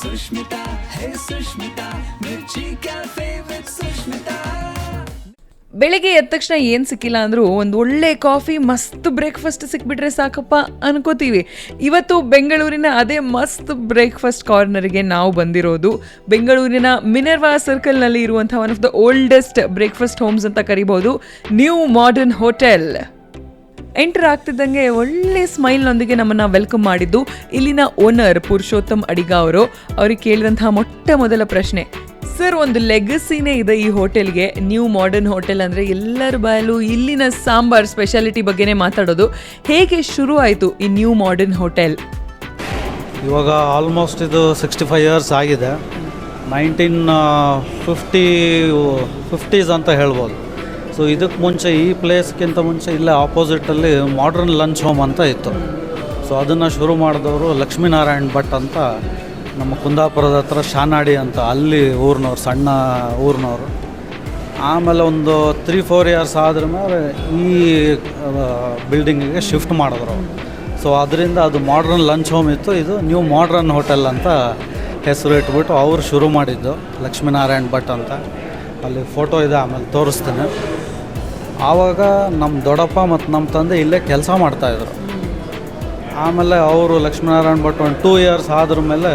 Sushmita, hey Sushmita, Mirchi cafe with Sushmita. ಬೆಳಿಗ್ಗೆ ಎದ್ದ ತಕ್ಷಣ ಏನು ಸಿಕ್ಕಿಲ್ಲ ಅಂದರೂ ಒಂದು ಒಳ್ಳೆ ಕಾಫಿ ಮಸ್ತ್ ಬ್ರೇಕ್ಫಾಸ್ಟ್ ಸಿಕ್ಬಿಟ್ರೆ ಸಾಕಪ್ಪ ಅನ್ಕೋತೀವಿ. ಇವತ್ತು ಬೆಂಗಳೂರಿನ ಅದೇ ಮಸ್ತ್ ಬ್ರೇಕ್ಫಾಸ್ಟ್ ಕಾರ್ನರ್ಗೆ ನಾವು ಬಂದಿರೋದು. ಬೆಂಗಳೂರಿನ ಮಿನರ್ವಾ ಸರ್ಕಲ್ನಲ್ಲಿ ಇರುವಂಥ one of the oldest breakfast homes ಅಂತ ಕರಿಬಹುದು, ನ್ಯೂ ಮಾಡರ್ನ್ ಹೋಟೆಲ್. ಎಂಟರ್ ಆಗ್ತಿದ್ದಂಗೆ ಒಳ್ಳೆ ಸ್ಮೈಲ್ನೊಂದಿಗೆ ನಮ್ಮನ್ನು ವೆಲ್ಕಮ್ ಮಾಡಿದ್ದು ಇಲ್ಲಿನ ಓನರ್ ಪುರುಷೋತ್ತಮ್ ಅಡಿಗ ಅವರು. ಅವ್ರಿಗೆ ಕೇಳಿದಂತಹ ಮೊಟ್ಟ ಮೊದಲ ಪ್ರಶ್ನೆ, ಸರ್ ಒಂದು ಲೆಗಸಿನೇ ಇದೆ ಈ ಹೋಟೆಲ್ಗೆ, ನ್ಯೂ ಮಾಡರ್ನ್ ಹೋಟೆಲ್ ಅಂದರೆ ಎಲ್ಲರ ಬಾಯಲ್ಲೂ ಇಲ್ಲಿನ ಸಾಂಬಾರ್ ಸ್ಪೆಷಾಲಿಟಿ ಬಗ್ಗೆನೇ ಮಾತಾಡೋದು. ಹೇಗೆ ಶುರು ಆಯಿತು ಈ ನ್ಯೂ ಮಾಡರ್ನ್ ಹೋಟೆಲ್? ಇವಾಗ ಆಲ್ಮೋಸ್ಟ್ ಇದು 65 ಇಯರ್ಸ್ ಆಗಿದೆ. 1950s ಅಂತ ಹೇಳ್ಬೋದು. ಸೊ ಇದಕ್ಕೆ ಮುಂಚೆ ಈ ಪ್ಲೇಸ್ಗಿಂತ ಮುಂಚೆ ಇಲ್ಲೇ ಆಪೋಸಿಟಲ್ಲಿ ಮಾಡರ್ನ್ ಲಂಚ್ ಹೋಮ್ ಅಂತ ಇತ್ತು. ಸೊ ಅದನ್ನು ಶುರು ಮಾಡಿದವರು ಲಕ್ಷ್ಮೀನಾರಾಯಣ್ ಭಟ್ ಅಂತ, ನಮ್ಮ ಕುಂದಾಪುರದ ಹತ್ರ ಶಾನಾಡಿ ಅಂತ, ಅಲ್ಲಿ ಊರಿನವ್ರು, ಸಣ್ಣ ಊರಿನವರು. ಆಮೇಲೆ ಒಂದು 3-4 ಇಯರ್ಸ್ ಆದ್ರ ಮೇಲೆ ಈ ಬಿಲ್ಡಿಂಗಿಗೆ ಶಿಫ್ಟ್ ಮಾಡಿದ್ರು. ಸೊ ಅದರಿಂದ ಅದು ಮಾಡರ್ನ್ ಲಂಚ್ ಹೋಮ್ ಇತ್ತು, ಇದು ನ್ಯೂ ಮಾಡರ್ನ್ ಹೋಟೆಲ್ ಅಂತ ಹೆಸರು ಇಟ್ಬಿಟ್ಟು ಅವರು ಶುರು ಮಾಡಿದ್ದು, ಲಕ್ಷ್ಮೀನಾರಾಯಣ್ ಭಟ್ ಅಂತ. ಅಲ್ಲಿ ಫೋಟೋ ಇದೆ, ಆಮೇಲೆ ತೋರಿಸ್ತೀನಿ. ಆವಾಗ ನಮ್ಮ ದೊಡ್ಡಪ್ಪ ಮತ್ತು ನಮ್ಮ ತಂದೆ ಇಲ್ಲೇ ಕೆಲಸ ಮಾಡ್ತಾಯಿದ್ರು. ಆಮೇಲೆ ಅವರು ಲಕ್ಷ್ಮೀನಾರಾಯಣ್ ಭಟ್ ಒಂದು 2 ಇಯರ್ಸ್ ಆದ್ರ ಮೇಲೆ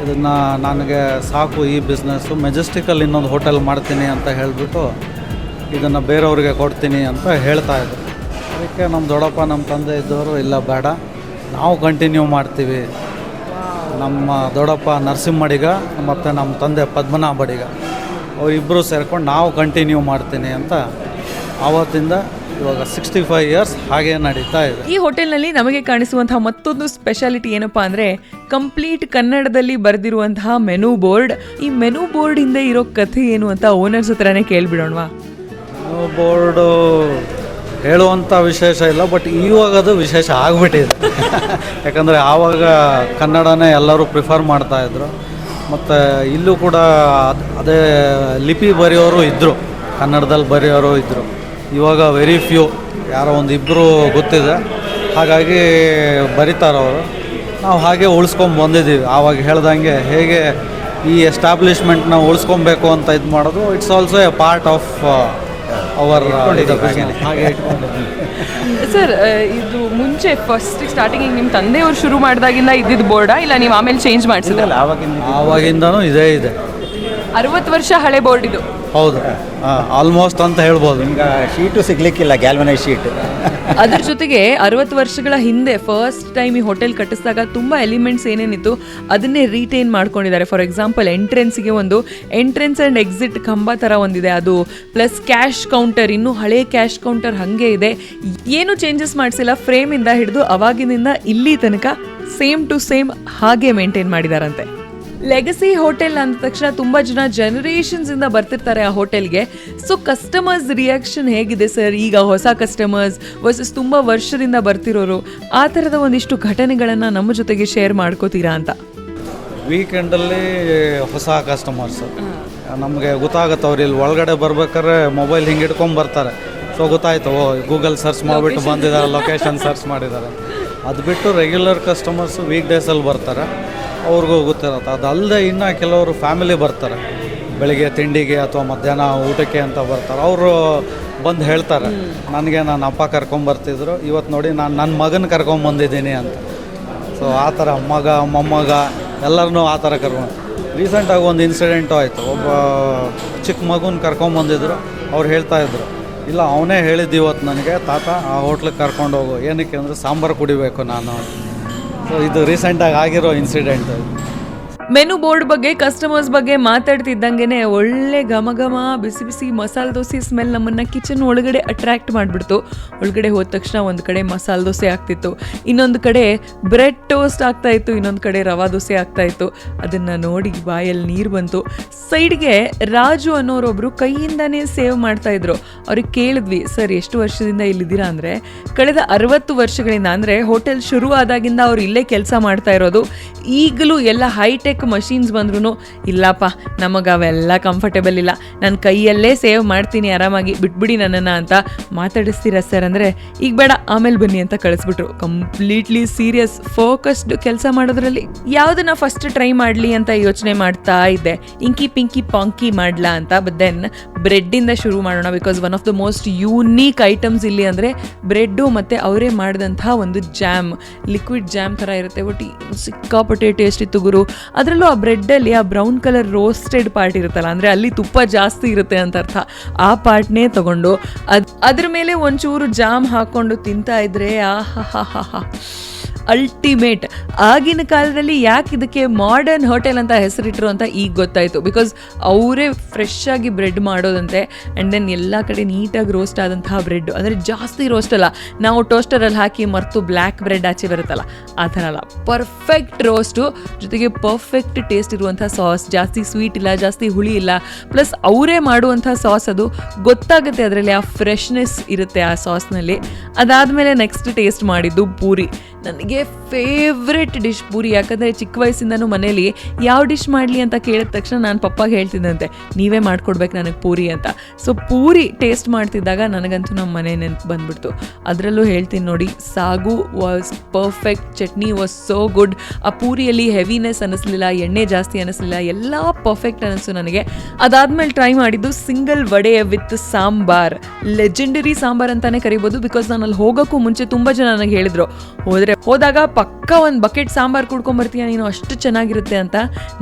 ಇದನ್ನು ನನಗೆ ಸಾಕು ಈ ಬಿಸ್ನೆಸ್ಸು, ಮೆಜೆಸ್ಟಿಕಲ್ಲಿ ಇನ್ನೊಂದು ಹೋಟೆಲ್ ಮಾಡ್ತೀನಿ ಅಂತ ಹೇಳಿಬಿಟ್ಟು ಇದನ್ನು ಬೇರೆಯವ್ರಿಗೆ ಕೊಡ್ತೀನಿ ಅಂತ ಹೇಳ್ತಾಯಿದ್ರು. ಅದಕ್ಕೆ ನಮ್ಮ ದೊಡ್ಡಪ್ಪ ನಮ್ಮ ತಂದೆ ಇದ್ದವರು, ಇಲ್ಲ ಬೇಡ ನಾವು ಕಂಟಿನ್ಯೂ ಮಾಡ್ತೀವಿ. ನಮ್ಮ ದೊಡ್ಡಪ್ಪ ನರಸಿಂಹಡಿಗ ಮತ್ತು ನಮ್ಮ ತಂದೆ ಪದ್ಮನಾಭ ಅಡಿಗ ಅವರಿಬ್ಬರು ಸೇರ್ಕೊಂಡು ನಾವು ಕಂಟಿನ್ಯೂ ಮಾಡ್ತೀನಿ ಅಂತ ಆವತ್ತಿಂದ ಇವಾಗ 65 ಇಯರ್ಸ್ ಹಾಗೆ ನಡೀತಾ ಇದೆ. ಈ ಹೋಟೆಲ್ನಲ್ಲಿ ನಮಗೆ ಕಾಣಿಸುವಂತಹ ಮತ್ತೊಂದು ಸ್ಪೆಷಾಲಿಟಿ ಏನಪ್ಪಾ ಅಂದರೆ ಕಂಪ್ಲೀಟ್ ಕನ್ನಡದಲ್ಲಿ ಬರೆದಿರುವಂತಹ ಮೆನು ಬೋರ್ಡ್. ಈ ಮೆನು ಬೋರ್ಡ್ ಹಿಂದೆ ಇರೋ ಕಥೆ ಏನು ಅಂತ ಓನರ್ಸ್ ಹತ್ರನೇ ಕೇಳಿಬಿಡೋಣವಾ? ಮೆನು ಬೋರ್ಡು ಹೇಳುವಂಥ ವಿಶೇಷ ಇಲ್ಲ, ಬಟ್ ಇವಾಗ ಅದು ವಿಶೇಷ ಆಗಿಬಿಟ್ಟಿದೆ. ಯಾಕಂದರೆ ಆವಾಗ ಕನ್ನಡನೇ ಎಲ್ಲರೂ ಪ್ರಿಫರ್ ಮಾಡ್ತಾಯಿದ್ರು. ಮತ್ತು ಇಲ್ಲೂ ಕೂಡ ಅದೇ ಲಿಪಿ ಬರೆಯೋರು ಇದ್ದರು, ಕನ್ನಡದಲ್ಲಿ ಬರೆಯೋರು ಇದ್ದರು. ಇವಾಗ ವೆರಿ ಫ್ಯೂ, ಯಾರೋ ಒಂದು ಇಬ್ಬರು ಗೊತ್ತಿದೆ, ಹಾಗಾಗಿ ಬರೀತಾರವರು. ನಾವು ಹಾಗೆ ಉಳಿಸ್ಕೊಂಡು ಬಂದಿದ್ದೀವಿ. ಆವಾಗ ಹೇಳ್ದಂಗೆ ಹೇಗೆ ಈ ಎಸ್ಟಾಬ್ಲಿಷ್ಮೆಂಟ್ನ ಉಳಿಸ್ಕೊಬೇಕು ಅಂತ ಇದು ಮಾಡೋದು, it's also A part of our ಹಾಗೆ ಇಟ್ಕೊಂಡಿದ್ದೀವಿ. ಸರ್, ಇದು ಮುಂಚೆ ಫಸ್ಟ್ ಸ್ಟಾರ್ಟಿಂಗಿಗೆ ನಿಮ್ಮ ತಂದೆಯವರು ಶುರು ಮಾಡಿದಾಗಿಂದ ಇದ್ದಿದ್ದು ಬೋರ್ಡಾ, ಇಲ್ಲ ನೀವು ಆಮೇಲೆ ಚೇಂಜ್ ಮಾಡಿಸಿದ್ರಲ್ಲ? ಆವಾಗಿಂದನೂ ಇದೇ ಇದೆ. 60 ವರ್ಷ ಹಳೆ ಬೋರ್ಡ್ ಇದು. ಹೌದು, ಆಲ್ಮೋಸ್ಟ್ ಅಂತ ಹೇಳ್ಬೋದು. ಈಗ ಶೀಟು ಸಿಗ್ಲಿಕ್ಕಿಲ್ಲ, ಗ್ಯಾಲ್ವನೈಸ್ ಶೀಟ್. ಅದ್ರ ಜೊತೆಗೆ 60 ವರ್ಷಗಳ ಹಿಂದೆ ಫಸ್ಟ್ ಟೈಮ್ ಈ ಹೋಟೆಲ್ ಕಟ್ಟಿಸಿದಾಗ ತುಂಬ ಎಲಿಮೆಂಟ್ಸ್ ಏನೇನಿತ್ತು ಅದನ್ನೇ ರೀಟೈನ್ ಮಾಡ್ಕೊಂಡಿದ್ದಾರೆ. ಫಾರ್ ಎಕ್ಸಾಂಪಲ್ ಎಂಟ್ರೆನ್ಸ್ಗೆ ಒಂದು ಎಂಟ್ರೆನ್ಸ್ ಆ್ಯಂಡ್ ಎಕ್ಸಿಟ್ ಕಂಬ ಥರ ಒಂದಿದೆ, ಅದು ಪ್ಲಸ್ ಕ್ಯಾಶ್ ಕೌಂಟರ್, ಇನ್ನೂ ಹಳೆ ಕ್ಯಾಶ್ ಕೌಂಟರ್ ಹಾಗೆ ಇದೆ. ಏನು ಚೇಂಜಸ್ ಮಾಡಿಸಿಲ್ಲ, ಫ್ರೇಮಿಂದ ಹಿಡಿದು ಅವಾಗಿನಿಂದ ಇಲ್ಲಿ ತನಕ ಸೇಮ್ ಟು ಸೇಮ್ ಹಾಗೆ ಮೇಂಟೈನ್ ಮಾಡಿದಾರಂತೆ. ಲೆಗಸಿ ಹೋಟೆಲ್ ಅಂದ ತಕ್ಷಣ ತುಂಬ ಜನ ಜನರೇಷನ್ಸ್ ಇಂದ ಬರ್ತಿರ್ತಾರೆ ಆ ಹೋಟೆಲ್ಗೆ. ಸೊ ಕಸ್ಟಮರ್ಸ್ ರಿಯಾಕ್ಷನ್ ಹೇಗಿದೆ ಸರ್? ಈಗ ಹೊಸ ಕಸ್ಟಮರ್ಸ್ ವರ್ಸಸ್ ತುಂಬ ವರ್ಷದಿಂದ ಬರ್ತಿರೋರು, ಆ ಥರದ ಒಂದಿಷ್ಟು ಘಟನೆಗಳನ್ನು ನಮ್ಮ ಜೊತೆಗೆ ಶೇರ್ ಮಾಡ್ಕೋತೀರಾ ಅಂತ? ವೀಕೆಂಡಲ್ಲಿ ಹೊಸ ಕಸ್ಟಮರ್ಸು ನಮಗೆ ಗೊತ್ತಾಗುತ್ತೆ. ಅವ್ರು ಇಲ್ಲಿ ಒಳಗಡೆ ಬರ್ಬೇಕಾದ್ರೆ ಮೊಬೈಲ್ ಹಿಂಗೆ ಇಟ್ಕೊಂಡು ಬರ್ತಾರೆ. ಸೊ ಗೊತ್ತಾಯ್ತು, ಗೂಗಲ್ ಸರ್ಚ್ ಮಾಡಿಬಿಟ್ಟು ಬಂದಿದ್ದಾರೆ, ಲೊಕೇಶನ್ ಸರ್ಚ್ ಮಾಡಿದ್ದಾರೆ. ಅದು ಬಿಟ್ಟು ರೆಗ್ಯುಲರ್ ಕಸ್ಟಮರ್ಸು ವೀಕ್ ಡೇಸಲ್ಲಿ ಬರ್ತಾರೆ, ಅವ್ರಿಗೂ ಗೊತ್ತಿರುತ್ತೆ. ಅದಲ್ಲದೆ ಇನ್ನು ಕೆಲವರು ಫ್ಯಾಮಿಲಿ ಬರ್ತಾರೆ, ಬೆಳಿಗ್ಗೆ ತಿಂಡಿಗೆ ಅಥವಾ ಮಧ್ಯಾಹ್ನ ಊಟಕ್ಕೆ ಅಂತ ಬರ್ತಾರೆ. ಅವರು ಬಂದು ಹೇಳ್ತಾರೆ, ನನಗೆ ನನ್ನ ಅಪ್ಪ ಕರ್ಕೊಂಬರ್ತಿದ್ರು, ಇವತ್ತು ನೋಡಿ ನಾನು ನನ್ನ ಮಗನ ಕರ್ಕೊಂಬಂದಿದ್ದೀನಿ ಅಂತ. ಸೊ ಆ ಥರ ಮಗ ಮೊಮ್ಮಗ ಎಲ್ಲರನ್ನೂ ಆ ಥರ ಕರ್ಕೊಂಡು. ರೀಸೆಂಟಾಗಿ ಒಂದು ಇನ್ಸಿಡೆಂಟು ಆಯಿತು. ಒಬ್ಬ ಚಿಕ್ಕ ಮಗುನ ಕರ್ಕೊಂಬಂದಿದ್ರು. ಅವ್ರು ಹೇಳ್ತಾಯಿದ್ರು, ಇಲ್ಲ ಅವನೇ ಹೇಳಿದ್ದು ಇವತ್ತು ನನಗೆ, ತಾತ ಆ ಹೋಟ್ಲಿಗೆ ಕರ್ಕೊಂಡು ಹೋಗು. ಏನಕ್ಕೆ ಅಂದರೆ ಸಾಂಬಾರು ಕುಡಿಬೇಕು ನಾನು. ಸೊ ಇದು ರೀಸೆಂಟಾಗಿ ಆಗಿರೋ ಇನ್ಸಿಡೆಂಟ್. ಮೆನು ಬೋರ್ಡ್ ಬಗ್ಗೆ, ಕಸ್ಟಮರ್ಸ್ ಬಗ್ಗೆ ಮಾತಾಡ್ತಿದ್ದಂಗೆ ಒಳ್ಳೆ ಘಮ ಘಮ ಬಿಸಿ ಬಿಸಿ ಮಸಾಲೆ ದೋಸೆ ಸ್ಮೆಲ್ ನಮ್ಮನ್ನು ಕಿಚನ್ ಒಳಗಡೆ ಅಟ್ರಾಕ್ಟ್ ಮಾಡಿಬಿಡ್ತು. ಒಳಗಡೆ ಹೋದ ತಕ್ಷಣ ಒಂದು ಕಡೆ ಮಸಾಲೆ ದೋಸೆ ಆಗ್ತಿತ್ತು, ಇನ್ನೊಂದು ಕಡೆ ಬ್ರೆಡ್ ಟೋಸ್ಟ್ ಆಗ್ತಾಯಿತ್ತು, ಇನ್ನೊಂದು ಕಡೆ ರವಾ ದೋಸೆ ಆಗ್ತಾಯಿತ್ತು. ಅದನ್ನು ನೋಡಿ ಬಾಯಲ್ಲಿ ನೀರು ಬಂತು. ಸೈಡ್ಗೆ ರಾಜು ಅನ್ನೋರೊಬ್ಬರು ಕೈಯಿಂದನೇ ಸೇವ್ ಮಾಡ್ತಾಯಿದ್ರು. ಅವ್ರಿಗೆ ಕೇಳಿದ್ವಿ, ಸರ್ ಎಷ್ಟು ವರ್ಷದಿಂದ ಇಲ್ಲಿದ್ದೀರಾ ಅಂದರೆ, ಕಳೆದ 60 ವರ್ಷಗಳಿಂದ, ಅಂದರೆ ಹೋಟೆಲ್ ಶುರು ಆದಾಗಿಂದ ಅವ್ರು ಇಲ್ಲೇ ಕೆಲಸ ಮಾಡ್ತಾ ಇರೋದು. ಈಗಲೂ ಎಲ್ಲ ಹೈಟೆಕ್ ಹೈಟೆಕ್ ಮಷೀನ್ಸ್ ಬಂದ್ರೂ ಇಲ್ಲಪ್ಪ ನಮಗೆ ಅವೆಲ್ಲ ಕಂಫರ್ಟೇಬಲ್ ಇಲ್ಲ, ನಾನು ಕೈಯಲ್ಲೇ ಸೇವ್ ಮಾಡ್ತೀನಿ ಆರಾಮಾಗಿ, ಬಿಟ್ಬಿಡಿ ನನ್ನನ್ನು ಅಂತ ಮಾತಾಡಿಸ್ತೀರ ಸರ್ ಅಂದರೆ ಈಗ ಬೇಡ ಆಮೇಲೆ ಬನ್ನಿ ಅಂತ ಕಳಿಸ್ಬಿಟ್ರು. ಕಂಪ್ಲೀಟ್ಲಿ ಸೀರಿಯಸ್ ಫೋಕಸ್ಡ್ ಕೆಲಸ ಮಾಡೋದ್ರಲ್ಲಿ. ಯಾವುದನ್ನ ಫಸ್ಟ್ ಟ್ರೈ ಮಾಡಲಿ ಅಂತ ಯೋಚನೆ ಮಾಡ್ತಾ ಇದ್ದೆ, ಇಂಕಿ ಪಿಂಕಿ ಪಾಂಕಿ ಮಾಡ್ಲಾ ಅಂತ. ಬಟ್ ದೆನ್ ಬ್ರೆಡ್ಡಿಂದ ಶುರು ಮಾಡೋಣ, because one of the most unique items ಇಲ್ಲಿ ಅಂದರೆ ಬ್ರೆಡ್ಡು ಮತ್ತು ಅವರೇ ಮಾಡಿದಂತಹ ಒಂದು ಜಾಮ್, ಲಿಕ್ವಿಡ್ ಜಾಮ್ ಥರ ಇರುತ್ತೆ. ಬಟ್ ಸಿಕ್ಕಾಪಟ್ಟೆ ಟೇಸ್ಟ್ ಇತ್ತು ಗುರು. ಅದರಲ್ಲೂ ಆ ಬ್ರೆಡ್ಡಲ್ಲಿ ಆ ಬ್ರೌನ್ ಕಲರ್ ರೋಸ್ಟೆಡ್ ಪಾರ್ಟ್ ಇರುತ್ತಲ್ಲ, ಅಂದರೆ ಅಲ್ಲಿ ತುಪ್ಪ ಜಾಸ್ತಿ ಇರುತ್ತೆ ಅಂತ ಅರ್ಥ, ಆ ಪಾರ್ಟ್ನೇ ತಗೊಂಡು ಅದ್ರ ಮೇಲೆ ಒಂಚೂರು ಜಾಮ್ ಹಾಕ್ಕೊಂಡು ತಿಂತಾ ಇದ್ರೆ ಆಹಾ ಅಲ್ಟಿಮೇಟ್. ಆಗಿನ ಕಾಲದಲ್ಲಿ ಯಾಕೆ ಇದಕ್ಕೆ ಮಾಡರ್ನ್ ಹೋಟೆಲ್ ಅಂತ ಹೆಸರಿಟ್ರು ಅಂತ ಈಗ ಗೊತ್ತಾಯಿತು. ಬಿಕಾಸ್ ಅವರೇ ಫ್ರೆಶ್ ಆಗಿ ಬ್ರೆಡ್ ಮಾಡೋದಂತೆ, ಆ್ಯಂಡ್ ದೆನ್ ಎಲ್ಲ ಕಡೆ ನೀಟಾಗಿ ರೋಸ್ಟ್ ಆದಂತಹ ಬ್ರೆಡ್, ಅಂದರೆ ಜಾಸ್ತಿ ರೋಸ್ಟ್ ಅಲ್ಲ, ನಾವು ಟೋಸ್ಟರಲ್ಲಿ ಹಾಕಿ ಮರ್ತು ಬ್ಲ್ಯಾಕ್ ಬ್ರೆಡ್ ಆಚೆ ಬರುತ್ತಲ್ಲ ಆ ಥರ ಅಲ್ಲ, ಪರ್ಫೆಕ್ಟ್ ರೋಸ್ಟು ಜೊತೆಗೆ ಪರ್ಫೆಕ್ಟ್ ಟೇಸ್ಟ್ ಇರುವಂಥ ಸಾಸ್, ಜಾಸ್ತಿ ಸ್ವೀಟ್ ಇಲ್ಲ, ಜಾಸ್ತಿ ಹುಳಿ ಇಲ್ಲ. ಪ್ಲಸ್ ಅವರೇ ಮಾಡುವಂಥ ಸಾಸ್, ಅದು ಗೊತ್ತಾಗುತ್ತೆ ಅದರಲ್ಲಿ ಆ ಫ್ರೆಶ್ನೆಸ್ ಇರುತ್ತೆ ಆ ಸಾಸ್ನಲ್ಲಿ. ಅದಾದಮೇಲೆ ನೆಕ್ಸ್ಟ್ ಟೇಸ್ಟ್ ಮಾಡಿದ್ದು ಪೂರಿ. ನನಗೆ ಫೇವ್ರೆಟ್ ಡಿಶ್ ಪೂರಿ. ಯಾಕಂದರೆ ಚಿಕ್ಕ ವಯಸ್ಸಿಂದನೂ ಮನೇಲಿ ಯಾವ ಡಿಶ್ ಮಾಡಲಿ ಅಂತ ಕೇಳಿದ ತಕ್ಷಣ ನಾನು ಪಪ್ಪಾಗೆ ಹೇಳ್ತಿದ್ದಂತೆ, ನೀವೇ ಮಾಡ್ಕೊಡ್ಬೇಕು ನನಗೆ ಪೂರಿ ಅಂತ. ಸೊ ಪೂರಿ ಟೇಸ್ಟ್ ಮಾಡ್ತಿದ್ದಾಗ ನನಗಂತೂ ನಮ್ಮ ಮನೆ ನೆನಪು ಬಂದ್ಬಿಡ್ತು. ಅದರಲ್ಲೂ ಹೇಳ್ತೀನಿ ನೋಡಿ, ಸಾಗು was perfect, chutney was so good. ಆ ಪೂರಿಯಲ್ಲಿ ಹೆವಿನೆಸ್ ಅನ್ನಿಸ್ಲಿಲ್ಲ, ಎಣ್ಣೆ ಜಾಸ್ತಿ ಅನ್ನಿಸ್ಲಿಲ್ಲ, ಎಲ್ಲ ಪರ್ಫೆಕ್ಟ್ ಅನ್ನಿಸ್ತು ನನಗೆ. ಅದಾದಮೇಲೆ ಟ್ರೈ ಮಾಡಿದ್ದು single vada with sambar. Legendary sambar ಅಂತಾನೆ ಕರಿಬೋದು. ಬಿಕಾಸ್ ನಾನು ಅಲ್ಲಿ ಹೋಗೋಕ್ಕೂ ಮುಂಚೆ ತುಂಬ ಜನ ನನಗೆ ಹೇಳಿದರು, ಹೋದಾಗ ಪಕ್ಕ ಒಂದು ಬಕೆಟ್ ಸಾಂಬಾರು ಕುಡ್ಕೊಂಬರ್ತೀಯ ನೀನು, ಅಷ್ಟು ಚೆನ್ನಾಗಿರುತ್ತೆ ಅಂತ.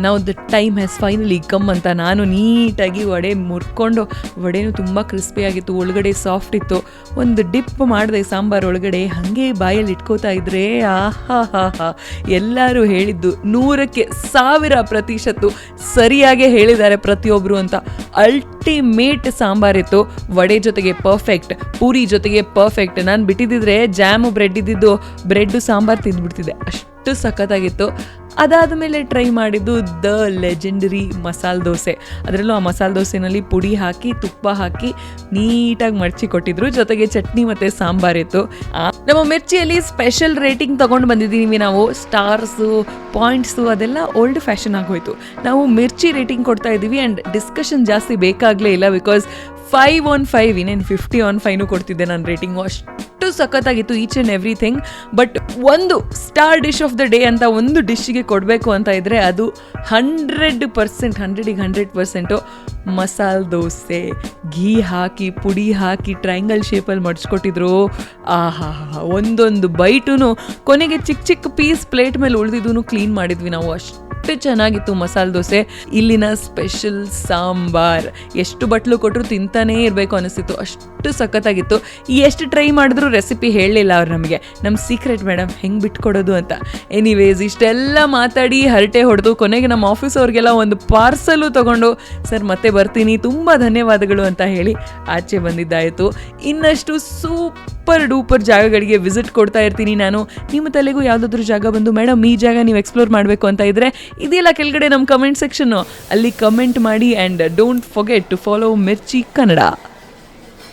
ನಾವು the time has finally come ಅಂತ ನಾನು ನೀಟಾಗಿ ವಡೆ ಮುರ್ಕೊಂಡು, ವಡೆನೂ ತುಂಬ ಕ್ರಿಸ್ಪಿಯಾಗಿತ್ತು, ಒಳಗಡೆ ಸಾಫ್ಟ್ ಇತ್ತು. ಒಂದು ಡಿಪ್ ಮಾಡಿದೆ ಸಾಂಬಾರು ಒಳಗಡೆ, ಹಾಗೆ ಬಾಯಲ್ಲಿ ಇಟ್ಕೋತಾ ಇದ್ರೆ ಆಹಾ ಎಲ್ಲರೂ ಹೇಳಿದ್ದು 100% ಸರಿಯಾಗೇ ಹೇಳಿದ್ದಾರೆ ಪ್ರತಿಯೊಬ್ಬರು ಅಂತ. ಅಲ್ಟಿಮೇಟ್ ಸಾಂಬಾರಿತ್ತು, ವಡೆ ಜೊತೆಗೆ ಪರ್ಫೆಕ್ಟ್, ಪೂರಿ ಜೊತೆಗೆ ಪರ್ಫೆಕ್ಟ್. ನಾನು ಬಿಟ್ಟಿದ್ದಿದ್ರೆ ಜಾಮು ಬ್ರೆಡ್ ಇದ್ದಿದ್ದು ಬ್ರೆಡ್ಡು ಸಾಂಬಾರು ತಿಂದ್ಬಿಡ್ತಿದ್ದೆ, ಅಷ್ಟು ಸಖತ್ತಾಗಿತ್ತು. ಅದಾದಮೇಲೆ ಟ್ರೈ ಮಾಡಿದ್ದು ದ ಲೆಜೆಂಡರಿ ಮಸಾಲೆ ದೋಸೆ. ಅದರಲ್ಲೂ ಆ ಮಸಾಲೆ ದೋಸೆನಲ್ಲಿ ಪುಡಿ ಹಾಕಿ ತುಪ್ಪ ಹಾಕಿ ನೀಟಾಗಿ ಮಡಚಿ ಕೊಟ್ಟಿದ್ರು, ಜೊತೆಗೆ ಚಟ್ನಿ ಮತ್ತು ಸಾಂಬಾರಿತ್ತು. ನಮ್ಮ ಮಿರ್ಚಿಯಲ್ಲಿ ಸ್ಪೆಷಲ್ ರೇಟಿಂಗ್ ತೊಗೊಂಡು ಬಂದಿದ್ದೀವಿ ನಾವು. ಸ್ಟಾರ್ಸು ಪಾಯಿಂಟ್ಸು ಅದೆಲ್ಲ ಓಲ್ಡ್ ಫ್ಯಾಷನ್ ಆಗೋಯ್ತು. ನಾವು ಮಿರ್ಚಿ ರೇಟಿಂಗ್ ಕೊಡ್ತಾ ಇದ್ದೀವಿ. ಆ್ಯಂಡ್ ಡಿಸ್ಕಷನ್ ಜಾಸ್ತಿ ಬೇಕಾಗಲೇ ಇಲ್ಲ, ಬಿಕಾಸ್ 5 on 5, ಇನ್ನೇನು 50 on 5 ಕೊಡ್ತಿದ್ದೆ ನಾನು ರೇಟಿಂಗು. ಅಷ್ಟು ಸಖತ್ತಾಗಿತ್ತು ಈಚ್ ಆ್ಯಂಡ್ ಎವ್ರಿಥಿಂಗ್. ಬಟ್ ಒಂದು star dish of the day ಅಂತ ಒಂದು ಡಿಶ್ಗೆ ಕೊಡಬೇಕು ಅಂತ ಇದ್ದರೆ ಅದು 100%, 100% ಮಸಾಲೆ ದೋಸೆ. ಘೀ ಹಾಕಿ ಪುಡಿ ಹಾಕಿ ಟ್ರಯಾಂಗಲ್ ಶೇಪಲ್ಲಿ ಮಡ್ಚ್ಕೊಟ್ಟಿದ್ರು. ಆಹಾ ಒಂದೊಂದು ಬೈಟೂ ಕೊನೆಗೆ ಚಿಕ್ಕ ಚಿಕ್ಕ ಪೀಸ್ ಪ್ಲೇಟ್ ಮೇಲೆ ಉಳಿದಿದ್ದೂ ಕ್ಲೀನ್ ಮಾಡಿದ್ವಿ ನಾವು. ಅಷ್ಟು ಚೆನ್ನಾಗಿತ್ತು ಮಸಾಲೆ ದೋಸೆ. ಇಲ್ಲಿನ ಸ್ಪೆಷಲ್ ಸಾಂಬಾರ್ ಎಷ್ಟು ಬಟ್ಲು ಕೊಟ್ಟರು ತಿಂತಾನೇ ಇರಬೇಕು ಅನಿಸ್ತಿತ್ತು, ಅಷ್ಟು ಸಖತ್ತಾಗಿತ್ತು. ಎಷ್ಟು ಟ್ರೈ ಮಾಡಿದ್ರು ರೆಸಿಪಿ ಹೇಳಲಿಲ್ಲ ಅವ್ರು ನಮಗೆ, ನಮ್ಮ ಸೀಕ್ರೆಟ್ ಮೇಡಮ್ ಹೆಂಗೆ ಬಿಟ್ಕೊಡೋದು ಅಂತ. ಎನಿವೇಸ್ ಇಷ್ಟೆಲ್ಲ ಮಾತಾಡಿ ಹರಟೆ ಹೊಡೆದು ಕೊನೆಗೆ ನಮ್ಮ ಆಫೀಸ್ ಅವ್ರಿಗೆಲ್ಲ ಒಂದು ಪಾರ್ಸಲು ತೊಗೊಂಡು ಸರ್ ಮತ್ತೆ ಬರ್ತೀನಿ, ತುಂಬ ಧನ್ಯವಾದಗಳು ಅಂತ ಹೇಳಿ ಆಚೆ ಬಂದಿದ್ದಾಯಿತು. ಇನ್ನಷ್ಟು ಸೂಪರ್ ಡೂಪರ್ ಜಾಗಗಳಿಗೆ ವಿಸಿಟ್ ಕೊಡ್ತಾ ಇರ್ತೀನಿ ನಾನು. ನಿಮ್ಮ ತಲೆಗೂ ಯಾವುದಾದ್ರೂ ಜಾಗ ಬಂದು ಮೇಡಮ್ ಈ ಜಾಗ ನೀವು ಎಕ್ಸ್ಪ್ಲೋರ್ ಮಾಡಬೇಕು ಅಂತ ಇದ್ದರೆ ಇದೆಲ್ಲ ಕೆಳಗಡೆ ನಮ್ಮ ಕಮೆಂಟ್ ಸೆಕ್ಷನ್ನು, ಅಲ್ಲಿ ಕಮೆಂಟ್ ಮಾಡಿ. And don't forget to follow Mirchi Kannada.